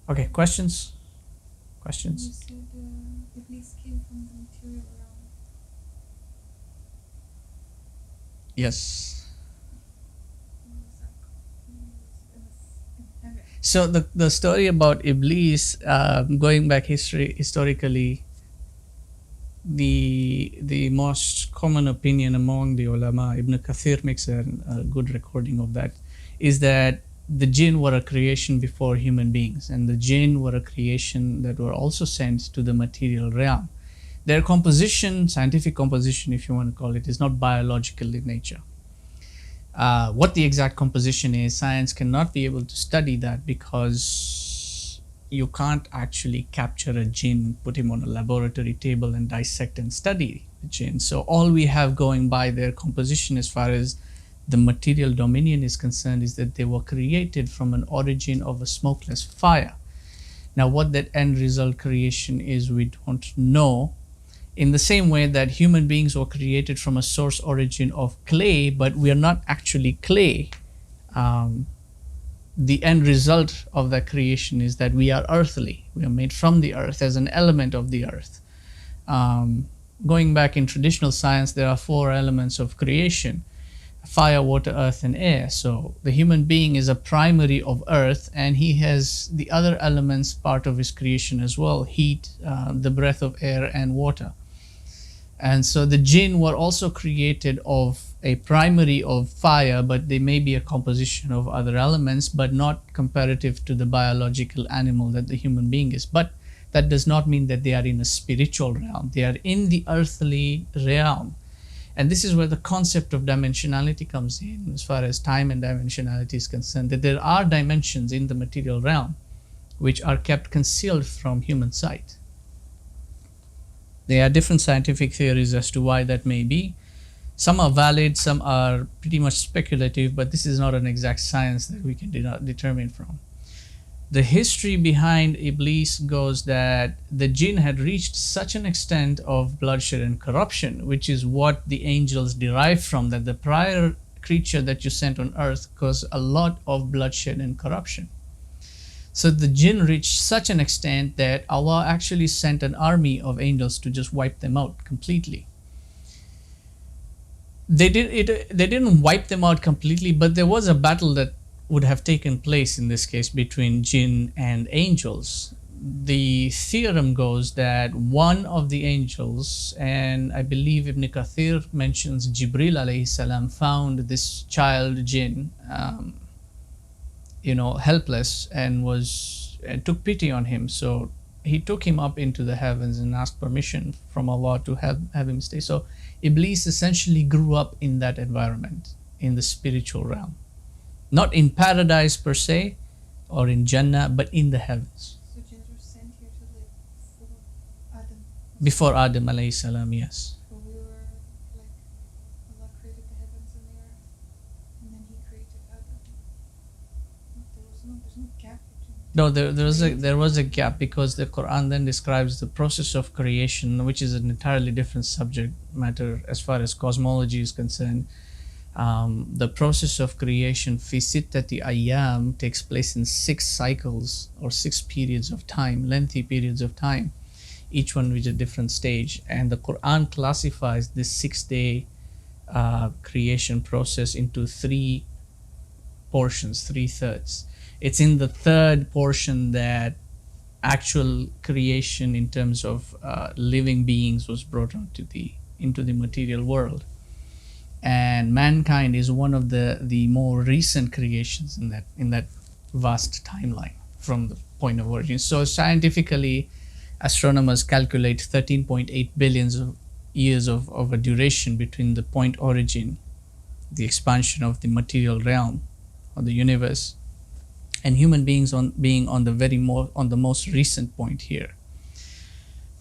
Okay, questions? You Questions? said Iblis came from the material realm. Yes. What was that? Okay. So the story about Iblis, going back historically, the most common opinion among the ulama, Ibn Kathir makes a good recording of that, is that the jinn were a creation before human beings, and the jinn were a creation that were also sent to the material realm. Their composition, scientific composition, if you want to call it, is not biological in nature. What the exact composition is, science cannot be able to study that because you can't actually capture a jinn, put him on a laboratory table, and dissect and study the jinn. So, all we have going by their composition as far as the material dominion is concerned is that they were created from an origin of a smokeless fire. Now, what that end result creation is, we don't know, in the same way that human beings were created from a source origin of clay, but we are not actually clay. Um, the end result of that creation is that we are earthly. We are made from the earth as an element of the earth. Um, Going back in traditional science, there are four elements of creation: fire, water, earth, and air. So the human being is a primary of earth, and he has the other elements part of his creation as well: heat, the breath of air, and water. And so the jinn were also created of a primary of fire, but they may be a composition of other elements, but not comparative to the biological animal that the human being is. But that does not mean that they are in a spiritual realm. They are in the earthly realm. And this is where the concept of dimensionality comes in, as far as time and dimensionality is concerned, that there are dimensions in the material realm which are kept concealed from human sight. There are different scientific theories as to why that may be. Some are valid, some are pretty much speculative, but this is not an exact science that we can determine from. The history behind Iblis goes that the jinn had reached such an extent of bloodshed and corruption, which is what the angels derive from, that the prior creature that you sent on earth caused a lot of bloodshed and corruption. So the jinn reached such an extent that Allah actually sent an army of angels to just wipe them out completely. They didn't wipe them out completely, but there was a battle that would have taken place in this case between jinn and angels. The theorem goes that one of the angels, and I believe Ibn Kathir mentions Jibril alayhi salam, found this child jinn helpless, and took pity on him. So he took him up into the heavens and asked permission from Allah to have him stay. So Iblis essentially grew up in that environment, in the spiritual realm. Not in paradise per se, or in Jannah, but in the heavens. So jinns were sent here to live before Adam. Before Adam alayhi salam, yes. But we were like, Allah created the heavens and the earth, and then He created Adam. There's no gap between. No, there was a gap, because the Quran then describes the process of creation, which is an entirely different subject matter as far as cosmology is concerned. The process of creation, fi sittati ayyam, takes place in 6 cycles or 6 periods of time, lengthy periods of time, each one with a different stage. And the Quran classifies this 6-day creation process into 3 portions, 3/3. It's in the 3rd portion that actual creation in terms of living beings was brought into the material world. And mankind is one of the more recent creations in that vast timeline from the point of origin. So scientifically, astronomers calculate 13.8 billions of years of a duration between the point origin, the expansion of the material realm or the universe, and human beings being on the most recent point here.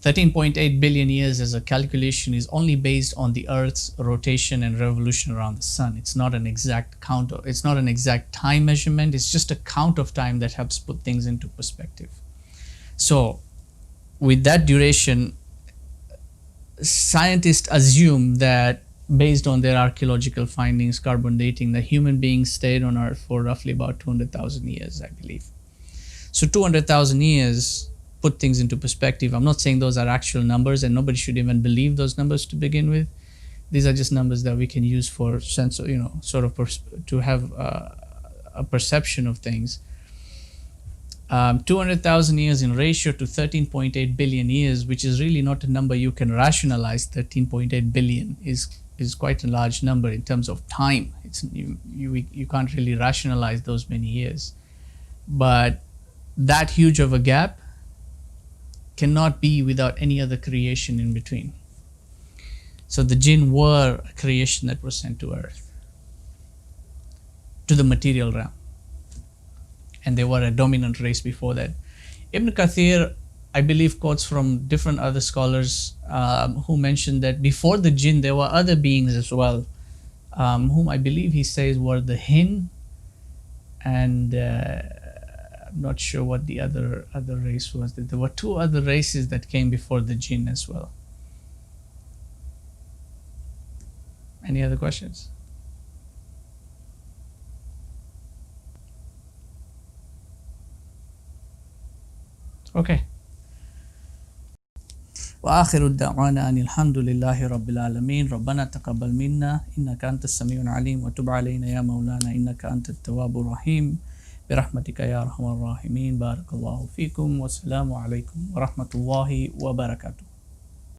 13.8 billion years as a calculation is only based on the Earth's rotation and revolution around the sun. It's not an exact count. It's not an exact time measurement. It's just a count of time that helps put things into perspective. So with that duration, scientists assume that, based on their archaeological findings, carbon dating, that human beings stayed on Earth for roughly about 200,000 years, I believe. So 200,000 years put things into perspective. I'm not saying those are actual numbers, and nobody should even believe those numbers to begin with. These are just numbers that we can use for sense, sort of to have a perception of things. 200,000 years in ratio to 13.8 billion years, which is really not a number you can rationalize. 13.8 billion is quite a large number in terms of time. It's you can't really rationalize those many years, but that huge of a gap cannot be without any other creation in between. So the jinn were a creation that was sent to earth, to the material realm, and they were a dominant race before that. Ibn Kathir, I believe, quotes from different other scholars who mentioned that before the jinn there were other beings as well, whom I believe he says were the hin, and I'm not sure what the other race was. There were two other races that came before the jinn as well. Any other questions? Okay. وآخر الدعوانا أن الحمد لله رب العالمين ربنا تقبل منا إنك أنت السميع العليم وتب علينا يا مولانا إنك أنت التواب الرحيم برحمتك يا أرحم الراحمين. بارك الله فيكم والسلام عليكم ورحمة الله وبركاته.